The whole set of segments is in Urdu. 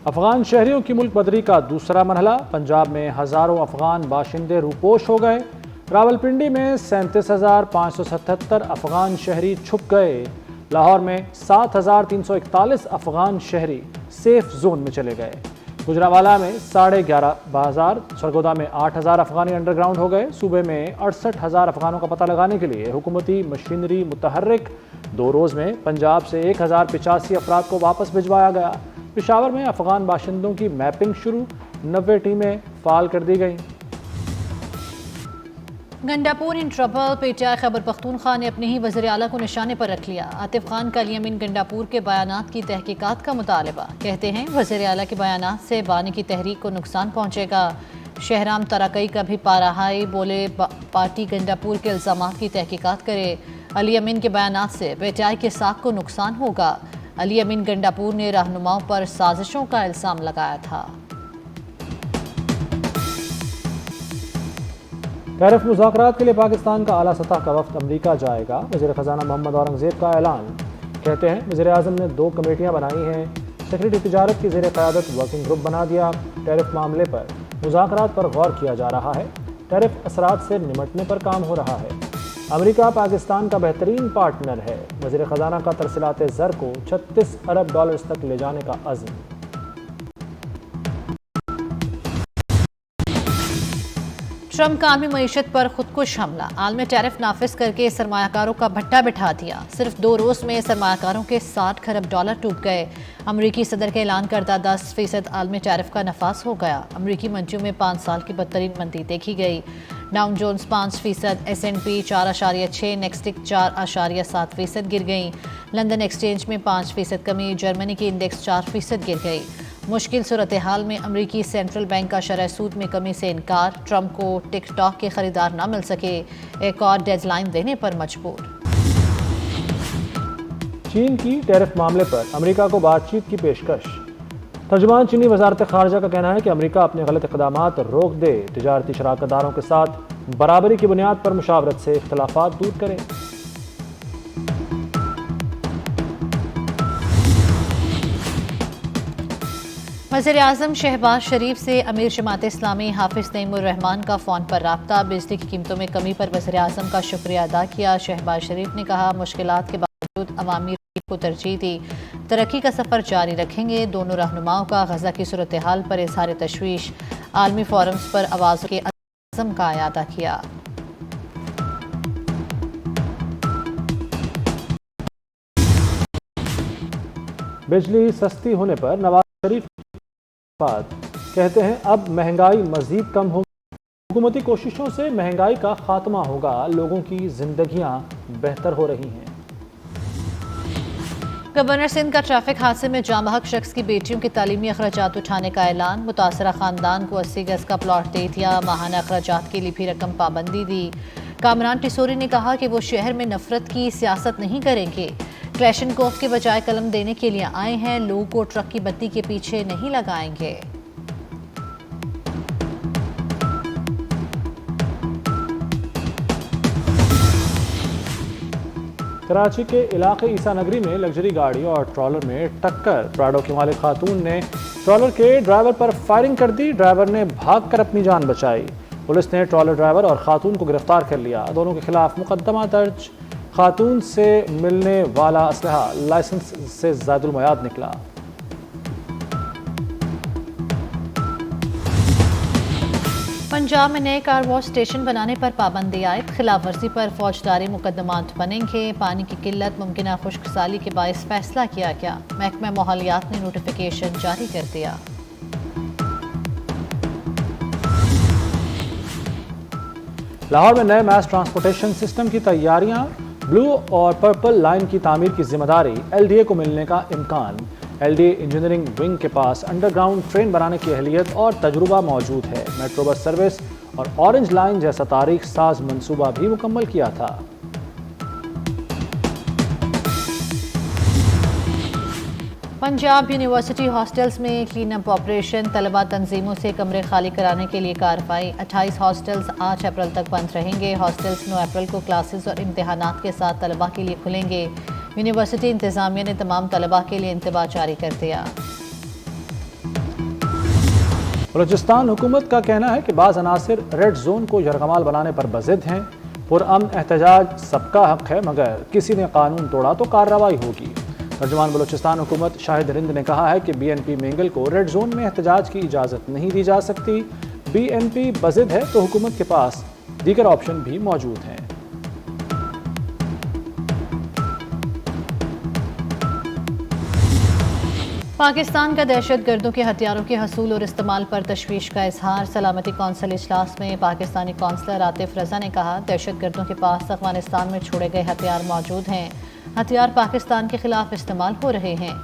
افغان شہریوں کی ملک بدری کا دوسرا مرحلہ، پنجاب میں ہزاروں افغان باشندے روپوش ہو گئے۔ راولپنڈی میں 37,577 افغان شہری چھپ گئے۔ لاہور میں 7,341 افغان شہری سیف زون میں چلے گئے۔ گجرانوالہ میں 11,500، سرگودا میں 8,000 افغانی انڈر گراؤنڈ ہو گئے۔ صوبے میں 68,000 افغانوں کا پتہ لگانے کے لیے حکومتی مشینری متحرک۔ 2 روز میں پنجاب سے 1,085 افراد کو واپس بھجوایا گیا۔ پشاور میں افغان باشندوں کی میپنگ شروع، 90 ٹیمیں فعال کر دی گئیں۔ Gandapur in trouble, P T I Khyber Pakhtunkhwa نے اپنے ہی وزیر اعلیٰ کو نشانے پر رکھ لیا۔ عاطف خان کا علی امین گنڈاپور کے بیانات کی تحقیقات کا مطالبہ، کہتے ہیں وزیر اعلیٰ کے بیانات سے بانی کی تحریک کو نقصان پہنچے گا۔ شہرام تراکئی کا بھی پارہائی، بولے پارٹی گنڈاپور کے الزامات کی تحقیقات کرے۔ علی امین کے بیانات سے پی ٹی آئی کے ساکھ کو نقصان ہوگا۔ علی امین گنڈاپور نے رہنماؤں پر سازشوں کا الزام لگایا تھا۔ ٹیرف مذاکرات کے لیے پاکستان کا اعلیٰ سطح کا وفد امریکہ جائے گا، وزیر خزانہ محمد اورنگزیب کا اعلان۔ کہتے ہیں وزیر اعظم نے 2 کمیٹیاں بنائی ہیں، سیکرٹری تجارت کی زیر قیادت ورکنگ گروپ بنا دیا۔ ٹیرف معاملے پر مذاکرات پر غور کیا جا رہا ہے، ٹیرف اثرات سے نمٹنے پر کام ہو رہا ہے۔ امریکہ پاکستان کا بہترین پارٹنر ہے، وزیر خزانہ کا ترسیلات زر کو $36 ارب تک لے جانے کا عزم۔ ٹرمپ کا عالمی معیشت پر خودکش حملہ، عالمی ٹیرف نافذ کر کے سرمایہ کاروں کا بھٹا بٹھا دیا۔ صرف 2 روز میں سرمایہ کاروں کے $60 ارب ٹوٹ گئے۔ امریکی صدر کے اعلان کردہ 10% عالمی ٹیرف کا نفاذ ہو گیا۔ امریکی منڈیوں میں 5 سال کی بدترین مندی دیکھی گئی۔ ڈاؤ جونز 5%، S&P 4.6، نیکسٹک 4.7% گر گئیں۔ لندن ایکسچینج میں 5% کمی، جرمنی کی انڈیکس 4% گر گئی۔ مشکل صورتحال میں امریکی سینٹرل بینک کا شرح سود میں کمی سے انکار، ٹرمپ کو ٹک ٹاک کے خریدار نہ مل سکے، ایک اور ڈیڈ لائن دینے پر مجبور۔ چین کی ٹیرف معاملے پر امریکہ کو بات چیت کی پیشکش۔ ترجمان چینی وزارت خارجہ کا کہنا ہے کہ امریکہ اپنے غلط اقدامات روک دے، تجارتی شراکت داروں کے ساتھ برابری کی بنیاد پر مشاورت سے اختلافات دور کرے۔ وزیر اعظم شہباز شریف سے امیر جماعت اسلامی حافظ نعیم الرحمان کا فون پر رابطہ، بجلی کی قیمتوں میں کمی پر وزیر اعظم کا شکریہ ادا کیا۔ شہباز شریف نے کہا مشکلات کے باوجود عوامی رائے کو ترجیح دی، ترقی کا سفر جاری رکھیں گے۔ دونوں رہنماؤں کا غزہ کی صورتحال پر اظہار تشویش، عالمی فورمز پر آوازوں کے عزم کا اعادہ کیا۔ بجلی سستی ہونے پر نواز شریف کہتے ہیں اب مہنگائی مزید کم ہوگی، حکومتی کوششوں سے مہنگائی کا خاتمہ ہوگا، لوگوں کی زندگیاں بہتر ہو رہی ہیں۔ گورنر سندھ کا ٹریفک حادثے میں جاں بحق شخص کی بیٹیوں کے تعلیمی اخراجات اٹھانے کا اعلان، متاثرہ خاندان کو 80 گز کا پلاٹ دے دیا، ماہانہ اخراجات کے لیے بھی رقم پابندی دی۔ کامران ٹیسوری نے کہا کہ وہ شہر میں نفرت کی سیاست نہیں کریں گے، کلیشنکوف کے بجائے قلم دینے کے لیے آئے ہیں، لوگوں کو ٹرک کی بتی کے پیچھے نہیں لگائیں گے۔ کراچی کے علاقے عیسیٰ نگری میں لگژری گاڑی اور ٹرالر میں ٹکر، پراڈو کی مالک خاتون نے ٹرالر کے ڈرائیور پر فائرنگ کر دی، ڈرائیور نے بھاگ کر اپنی جان بچائی۔ پولیس نے ٹرالر ڈرائیور اور خاتون کو گرفتار کر لیا، دونوں کے خلاف مقدمہ درج۔ خاتون سے ملنے والا اسلحہ لائسنس سے زائد المیعاد نکلا۔ پنجاب میں نئے کار واش اسٹیشن بنانے پر پابندی عائد، خلاف ورزی پر فوجداری مقدمات بنیں گے، پانی کی قلت ممکنہ خشک سالی کے باعث فیصلہ کیا گیا، محکمہ ماحولیات نے نوٹیفیکیشن جاری کر دیا۔ لاہور میں نئے میس ٹرانسپورٹیشن سسٹم کی تیاریاں، بلو اور پرپل لائن کی تعمیر کی ذمہ داری ایل ڈی اے کو ملنے کا امکان۔ L D A engineering wing کے پاس انڈر گراؤنڈ ٹرین بنانے کی اہلیت اور تجربہ موجود ہے، میٹرو بس سروس اور اورنج لائن جیسا تاریخ ساز منصوبہ بھی مکمل کیا تھا۔ پنجاب یونیورسٹی ہاسٹلز میں کلین اپ آپریشن، طلبہ تنظیموں سے کمرے خالی کرانے کے لیے کارروائی، 28 ہاسٹلز 8 اپریل تک بند رہیں گے، ہاسٹلز 9 اپریل کو کلاسز اور امتحانات کے ساتھ طلبہ کے لیے کھلیں گے۔ یونیورسٹی انتظامیہ نے تمام طلبہ کے لیے انتباہ جاری کر دیا۔ بلوچستان حکومت کا کہنا ہے کہ بعض عناصر ریڈ زون کو یرغمال بنانے پر بضد ہیں۔ پرامن احتجاج سب کا حق ہے، مگر کسی نے قانون توڑا تو کارروائی ہوگی۔ ترجمان بلوچستان حکومت شاہد رند نے کہا ہے کہ بی این پی مینگل کو ریڈ زون میں احتجاج کی اجازت نہیں دی جا سکتی۔ بی این پی بضد ہے تو حکومت کے پاس دیگر آپشن بھی موجود ہیں۔ پاکستان کا دہشت گردوں کے ہتھیاروں کے حصول اور استعمال پر تشویش کا اظہار۔ سلامتی کونسل اجلاس میں پاکستانی کونسلر عاطف رضا نے کہا، دہشت گردوں کے پاس افغانستان میں چھوڑے گئے ہتھیار موجود ہیں، ہتھیار پاکستان کے خلاف استعمال ہو رہے ہیں۔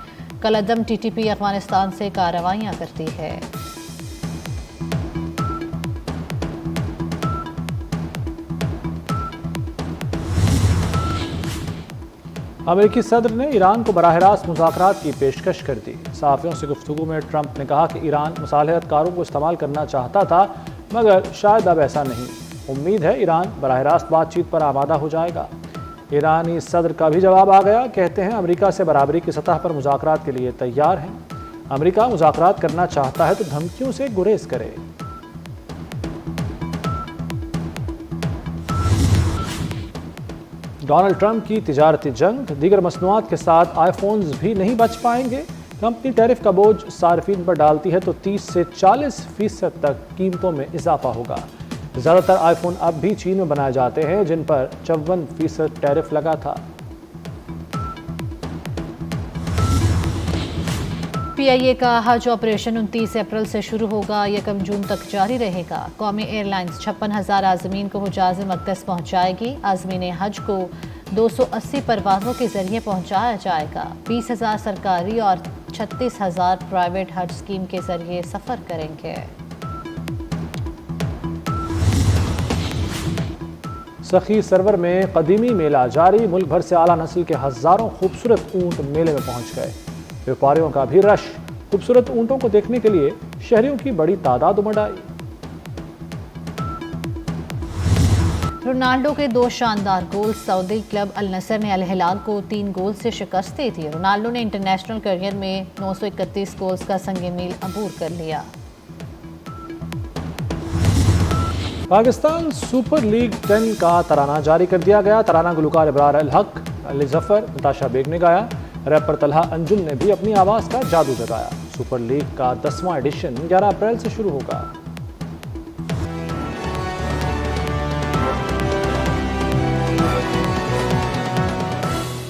کالعدم ٹی ٹی پی افغانستان سے کارروائیاں کرتی ہے۔ امریکی صدر نے ایران کو براہ راست مذاکرات کی پیشکش کر دی۔ صحافیوں سے گفتگو میں ٹرمپ نے کہا کہ ایران مصالحت کاروں کو استعمال کرنا چاہتا تھا، مگر شاید اب ایسا نہیں۔ امید ہے ایران براہ راست بات چیت پر آمادہ ہو جائے گا۔ ایرانی صدر کا بھی جواب آ گیا، کہتے ہیں امریکہ سے برابری کی سطح پر مذاکرات کے لیے تیار ہیں۔ امریکہ مذاکرات کرنا چاہتا ہے تو دھمکیوں سے گریز کرے۔ ڈونلڈ ٹرمپ کی تجارتی جنگ، دیگر مصنوعات کے ساتھ آئی فونز بھی نہیں بچ پائیں گے۔ کمپنی ٹیرف کا بوجھ صارفین پر ڈالتی ہے تو 30 سے 40% تک قیمتوں میں اضافہ ہوگا۔ زیادہ تر آئی فون اب بھی چین میں بنائے جاتے ہیں، جن پر 54% ٹیرف لگا تھا۔ پی آئی اے کا حج آپریشن 29 اپریل سے شروع ہوگا، 1 جون تک جاری رہے گا۔ قومی ایئر لائنز 56,000 عازمین کو حجاز مقدس پہنچائے گی۔ عازمین حج کو 280 پروازوں کے ذریعے پہنچایا جائے گا۔ 20,000 سرکاری اور 36,000 پرائیویٹ حج اسکیم کے ذریعے سفر کریں گے۔ سخی سرور میں قدیمی میلہ جاری، ملک بھر سے اعلیٰ نسل کے ہزاروں خوبصورت اونٹ میلے میں پہنچ گئے۔ ویپاریوں کا بھی رش، خوبصورت اونٹوں کو دیکھنے کے لیے شہریوں کی بڑی تعداد امڑ آئی۔ رونالڈو کے 2 شاندار گول، سعودی کلب النصر نے الہلال کو 3 گول سے شکست دے دی۔ رونالڈو نے انٹرنیشنل کیریئر میں 931 گولز کا سنگ میل عبور کر لیا۔ پاکستان سپر لیگ 10 کا ترانہ جاری کر دیا گیا۔ ترانہ گلوکار ابرار الحق، علی ظفر، نتاشا بیگ نے گایا۔ ریپر طلحہ انجم نے بھی اپنی آواز کا جادو جگایا۔ سپر لیگ کا 10واں ایڈیشن 11 اپریل سے شروع ہوگا۔